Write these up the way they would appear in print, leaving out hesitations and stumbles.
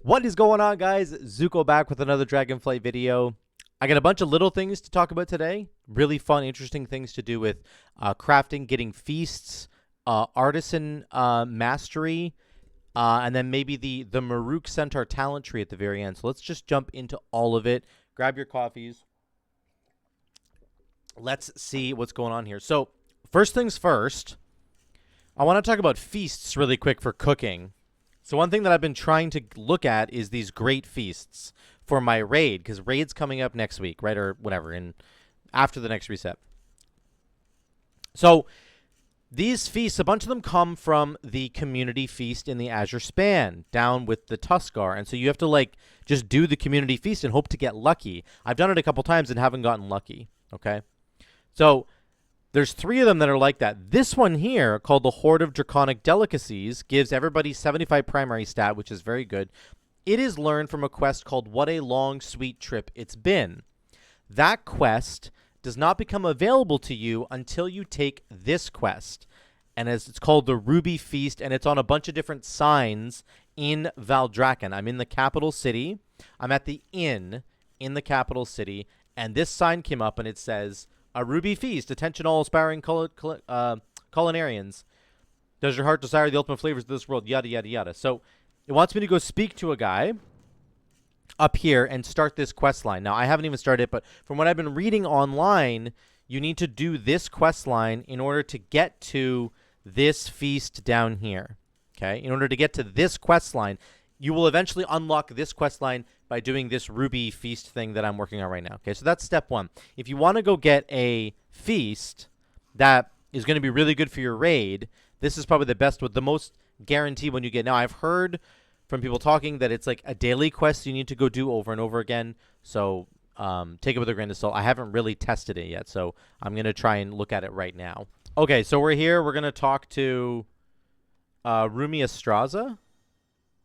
What is going on, guys? Zuko back with another Dragonflight video. I got a bunch of little things to talk about today. Really fun, interesting things to do with crafting, getting feasts, artisan mastery, and then maybe the Maruk Centaur talent tree at the very end. So let's just jump into all of it. Grab your coffees. Let's see what's going on here. So first things first, I want to talk about feasts really quick for cooking. So one thing that I've been trying to look at is these great feasts for my raid, because raid's coming up next week, right, or whatever, and after the next reset. So these feasts, a bunch of them come from the community feast in the Azure Span, down with the Tuskar, and so you have to like just do the community feast and hope to get lucky. I've done it a couple times and haven't gotten lucky. Okay, so there's 3 of them that are like that. This one here, called the Horde of Draconic Delicacies, gives everybody 75 primary stat, which is very good. It is learned from a quest called What a Long Sweet Trip It's Been. That quest does not become available to you until you take this quest. And it's called the Ruby Feast, and it's on a bunch of different signs in Valdrakken. I'm in the capital city. I'm at the inn in the capital city, and this sign came up, and it says, "A Ruby Feast. Attention all aspiring culinarians. Does your heart desire the ultimate flavors of this world?" Yada, yada, yada. So it wants me to go speak to a guy up here and start this quest line. Now, I haven't even started it, but from what I've been reading online, you need to do this quest line in order to get to this feast down here. Okay? In order to get to this quest line, you will eventually unlock this quest line by doing this Ruby Feast thing that I'm working on right now. Okay, so that's step 1. If you want to go get a feast that is going to be really good for your raid, this is probably the best, with the most guarantee when you get. Now, I've heard from people talking that it's like a daily quest you need to go do over and over again. So take it with a grain of salt. I haven't really tested it yet, so I'm going to try and look at it right now. Okay, so we're here. We're going to talk to Rumi Estraza.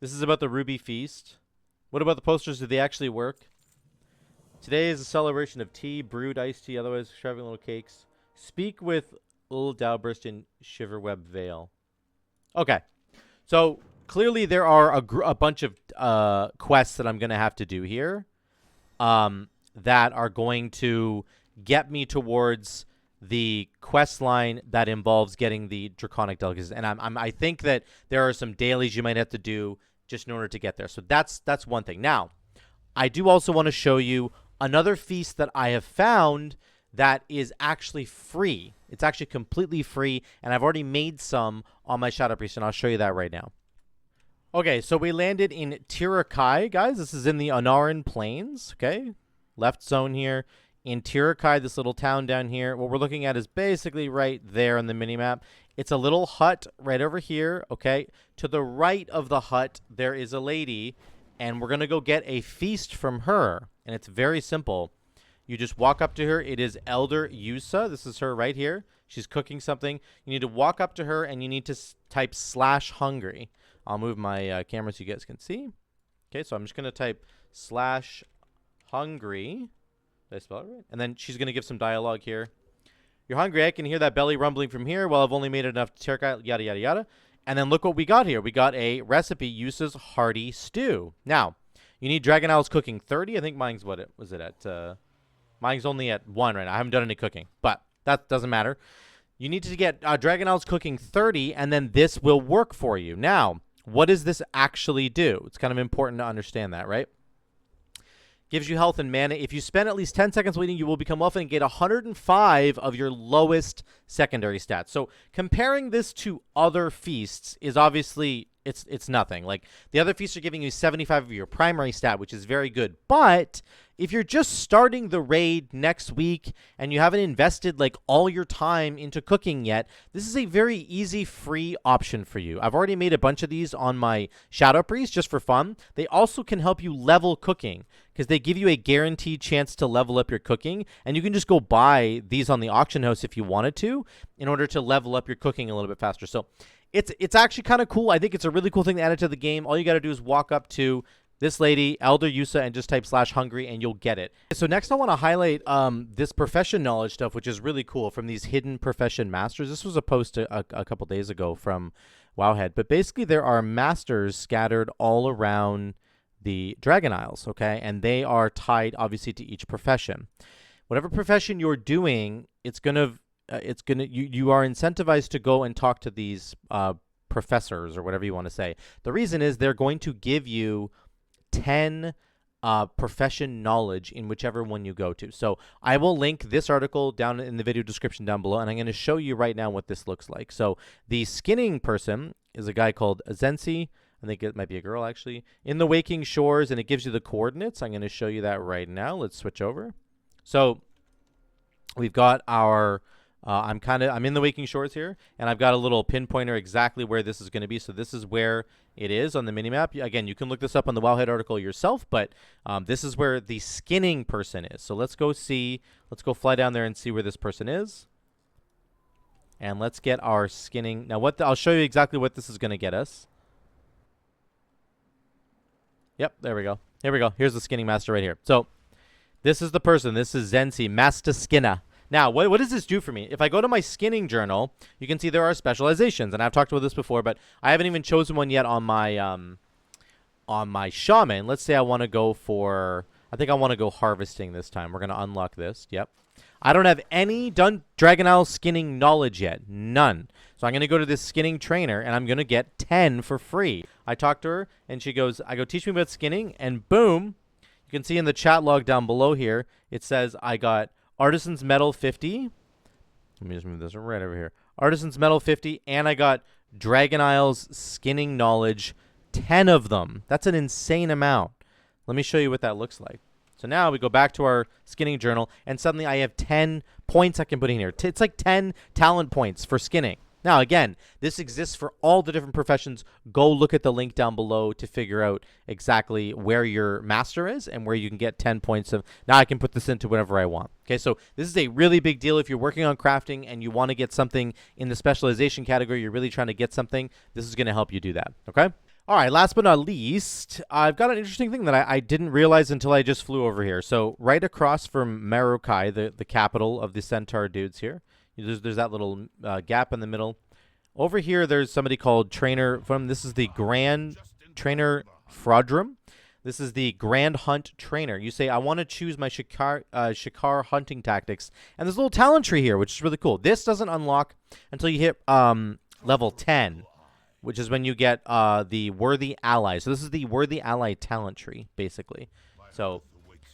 This is about the Ruby Feast. What about the posters? Do they actually work? Today is a celebration of tea, brewed iced tea, otherwise shoving little cakes. Speak with Ul Dowburst in Shiverweb Vale. Okay. So clearly there are a bunch of quests that I'm going to have to do here that are going to get me towards the quest line that involves getting the Draconic Delicacies. And I think that there are some dailies you might have to do just in order to get there. So that's one thing. Now, I do also want to show you another feast that I have found that is actually free. It's actually completely free, and I've already made some on my Shadow Priest, and I'll show you that right now. Okay, so we landed in Tirakai, guys. This is in the Anaran Plains, okay? Left zone here. In Tirakai, this little town down here, what we're looking at is basically right there on the minimap. It's a little hut right over here, okay? To the right of the hut, there is a lady, and we're going to go get a feast from her, and it's very simple. You just walk up to her. It is Elder Yusa. This is her right here. She's cooking something. You need to walk up to her, and you need to type /hungry. I'll move my camera so you guys can see. Okay, so I'm just going to type /hungry. Did I spell it right? And then she's going to give some dialogue here. "You're hungry. I can hear that belly rumbling from here. Well, I've only made enough to check out, yada, yada, yada." And then look what we got here. We got a recipe, Yusa's Hearty Stew. Now, you need Dragon Owl's Cooking 30. I think mine's what it was it at. Mine's only at 1 right now. I haven't done any cooking, but that doesn't matter. You need to get Dragon Owl's Cooking 30, and then this will work for you. Now, what does this actually do? It's kind of important to understand that, right? Gives you health and mana. If you spend at least 10 seconds waiting, you will become wealthy and get 105 of your lowest secondary stats. So comparing this to other feasts is obviously, it's nothing. Like, the other feasts are giving you 75 of your primary stat, which is very good. But if you're just starting the raid next week and you haven't invested like all your time into cooking yet, this is a very easy, free option for you. I've already made a bunch of these on my Shadow Priest just for fun. They also can help you level cooking because they give you a guaranteed chance to level up your cooking, and you can just go buy these on the auction house if you wanted to in order to level up your cooking a little bit faster. So it's actually kind of cool. I think it's a really cool thing to add it to the game. All you got to do is walk up to this lady, Elder Yusa, and just type /hungry, and you'll get it. So next I want to highlight this profession knowledge stuff, which is really cool, from these hidden profession masters. This was a post a couple days ago from Wowhead. But basically there are masters scattered all around the Dragon Isles, okay? And they are tied, obviously, to each profession. Whatever profession you're doing, you are incentivized to go and talk to these professors or whatever you want to say. The reason is they're going to give you 10 profession knowledge in whichever one you go to. So I will link this article down in the video description down below, and I'm going to show you right now what this looks like. So the skinning person is a guy called Zensi. I think it might be a girl, actually. In the Waking Shores, and it gives you the coordinates. I'm going to show you that right now. Let's switch over. So we've got our... I'm in the Waking Shores here, and I've got a little pinpointer exactly where this is going to be. So this is where it is on the minimap. Again, you can look this up on the Wowhead article yourself, but this is where the skinning person is. So let's go fly down there and see where this person is. And let's get our skinning. Now, I'll show you exactly what this is going to get us. Yep, there we go. Here we go. Here's the skinning master right here. So this is the person. This is Zensi, Master Skinner. Now, what does this do for me? If I go to my skinning journal, you can see there are specializations, and I've talked about this before, but I haven't even chosen one yet on my shaman. Let's say I want to go for, I think I want to go harvesting this time. We're going to unlock this. Yep. I don't have any done Dragon Isle skinning knowledge yet. None. So I'm going to go to this skinning trainer, and I'm going to get 10 for free. I talk to her, and she goes, I go, teach me about skinning, and boom, you can see in the chat log down below here, it says I got Artisan's Metal 50. Let me just move this right over here. Artisan's Metal 50, and I got Dragon Isles skinning knowledge, 10 of them. That's an insane amount. Let me show you what that looks like. So now we go back to our skinning journal, and suddenly I have 10 points I can put in here. It's like 10 talent points for skinning. Now, again, this exists for all the different professions. Go look at the link down below to figure out exactly where your master is and where you can get 10 points of. Now I can put this into whatever I want. Okay, so this is a really big deal. If you're working on crafting and you want to get something in the specialization category, you're really trying to get something, this is going to help you do that. Okay? All right, last but not least, I've got an interesting thing that I didn't realize until I just flew over here. So right across from Marukai, the capital of the Centaur dudes here, there's that little gap in the middle. Over here, there's somebody called Trainer this is the Grand Trainer Fraudrum. This is the Grand Hunt Trainer. You say, I want to choose my Shikar hunting tactics. And there's a little talent tree here, which is really cool. This doesn't unlock until you hit level 10, which is when you get the Worthy Ally. So this is the Worthy Ally talent tree, basically. So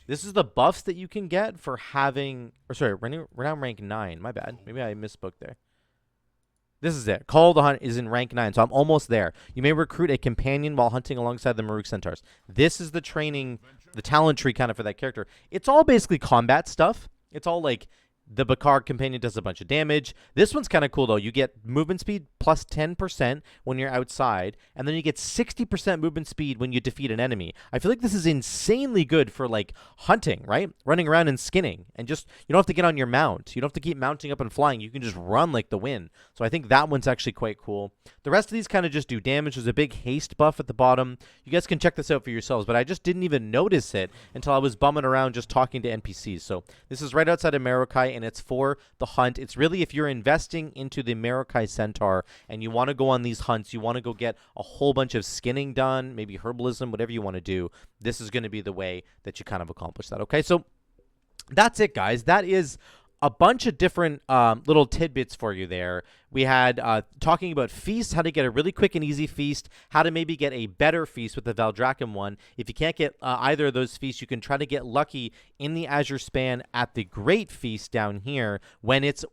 this is the buffs that you can get for having... Or sorry, we're now rank 9. My bad. Maybe I misspoke there. This is it. Call the Hunt is in rank 9, so I'm almost there. You may recruit a companion while hunting alongside the Maruk Centaurs. This is the training, the talent tree kind of for that character. It's all basically combat stuff. It's all like the Bakar companion does a bunch of damage. This one's kind of cool, though. You get movement speed plus 10% when you're outside, and then you get 60% movement speed when you defeat an enemy. I feel like this is insanely good for, like, hunting, right? Running around and skinning. And just, you don't have to get on your mount. You don't have to keep mounting up and flying. You can just run like the wind. So I think that one's actually quite cool. The rest of these kind of just do damage. There's a big haste buff at the bottom. You guys can check this out for yourselves, but I just didn't even notice it until I was bumming around just talking to NPCs. So this is right outside of Marukai, and it's for the hunt. It's really if you're investing into the Marukai Centaur and you want to go on these hunts, you want to go get a whole bunch of skinning done, maybe herbalism, whatever you want to do, this is going to be the way that you kind of accomplish that. Okay, so that's it, guys. That is a bunch of different little tidbits for you there. We had talking about feasts, how to get a really quick and easy feast, how to maybe get a better feast with the Valdrakken one. If you can't get either of those feasts, you can try to get lucky in the Azure Span at the Great Feast down here when it's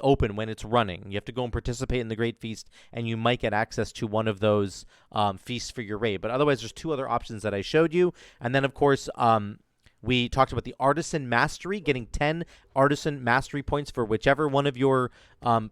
open, when it's running. You have to go and participate in the Great Feast, and you might get access to one of those feasts for your raid. But otherwise, there's two other options that I showed you. And then, of course, we talked about the Artisan Mastery, getting 10 Artisan Mastery points for whichever one of your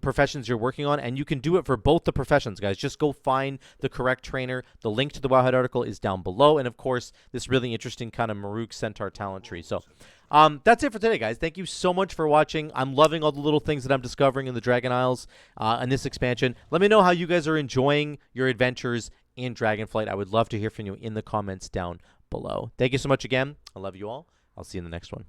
professions you're working on, and you can do it for both the professions, guys. Just go find the correct trainer. The link to the Wowhead article is down below, and, of course, this really interesting kind of Maruk Centaur talent tree. So that's it for today, guys. Thank you so much for watching. I'm loving all the little things that I'm discovering in the Dragon Isles and this expansion. Let me know how you guys are enjoying your adventures in Dragonflight. I would love to hear from you in the comments down below. Thank you so much again. I love you all. I'll see you in the next one.